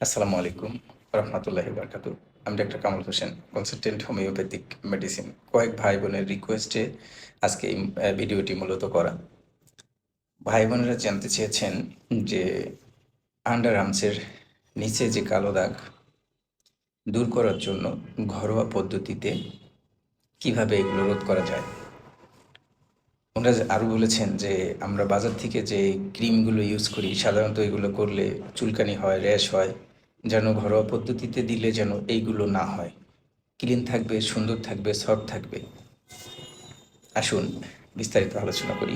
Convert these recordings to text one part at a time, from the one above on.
আসসালামু আলাইকুম রহমতুল্লাহি বারকাতু। আমি doctor Kamal Hossain, consultant homeopathic medicine. কয়েক ভাই বোনের রিকোয়েস্টে আজকে এই ভিডিওটি মূলত করা। ভাই বোনেরা জানতে চেয়েছেন যে আন্ডার আর্মসের নিচে যে কালো দাগ দূর করার জন্য ঘরোয়া পদ্ধতিতে কিভাবে এগুলো রোধ করা যায়। ওনারা আরও বলেছেন যে আমরা বাজার থেকে যে ক্রিমগুলো ইউজ করি সাধারণত এগুলো করলে চুলকানি হয়, র্যাশ হয়, যেন ঘরোয়া পদ্ধতিতে দিলে যেন এইগুলো না হয়, ক্লিন থাকবে, সুন্দর থাকবে, সফট থাকবে। আসুন বিস্তারিত আলোচনা করি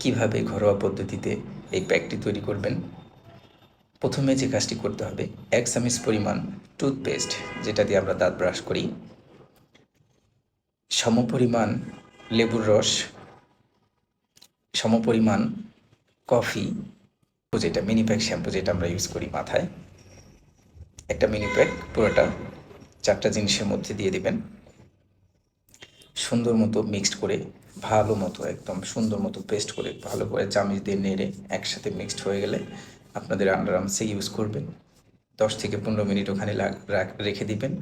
কিভাবে ঘরোয়া পদ্ধতিতে এই প্যাকটি তৈরি করবেন। প্রথমে যে কাজটি করতে হবে, 1 চামচ পরিমাণ টুথপেস্ট, যেটা দিয়ে আমরা দাঁত ব্রাশ করি, সমপরিমাণ লেবুর রস, সমপরিমাণ কফি, যেটা মিনি প্যাক শ্যাম্পু যেটা আমরা ইউজ করি মাথায়, একটা মিনি প্যাক পুরোটা 4টা জিনিসের মধ্যে দিয়ে দিবেন। সুন্দর মতো মিক্সড করে, ভালো মতো একদম সুন্দর মতো পেস্ট করে ভালো করে চামচ দিয়ে নেড়ে একসাথে মিক্সড হয়ে গেলে আপনাদের আন্ডার আর্মসে ইউজ করবেন। 10 থেকে 15 মিনিট ওখানে রেখে দিবেন।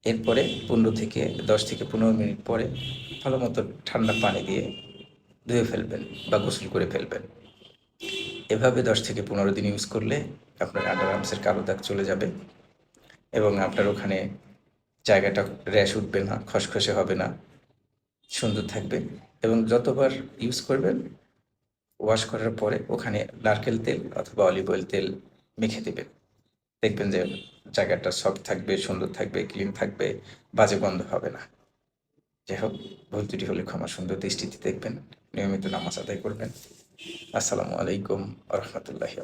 এরপরে 10 থেকে 15 মিনিট পরে ভালো মতো ঠান্ডা পানি দিয়ে ধুয়ে ফেলবেন বা গোসল করে ফেলবেন। এভাবে 10 থেকে 15 দিন ইউজ করলে আপনার আন্ডার আর্মসের কালো দাগ চলে যাবে এবং আপনার ওখানে জায়গাটা র্যাশ উঠবে না, খসখসে হবে না, সুন্দর থাকবে। এবং যতবার ইউজ করবেন, ওয়াশ করার পরে ওখানে নারকেল তেল অথবা অলিভ অয়েল তেল মেখে দেবেন। দেখবেন যে জায়গাটা সফট থাকবে, সুন্দর থাকবে, ক্লিন থাকবে, বাজে গন্ধ হবে না। যাই হোক, ভুল ত্রুটি হলে ক্ষমা সুন্দর দৃষ্টিতে দেখবেন। নিয়মিত নামাজ আদায় করবেন। আসসালামু আলাইকুম রহমতুল্লাহি।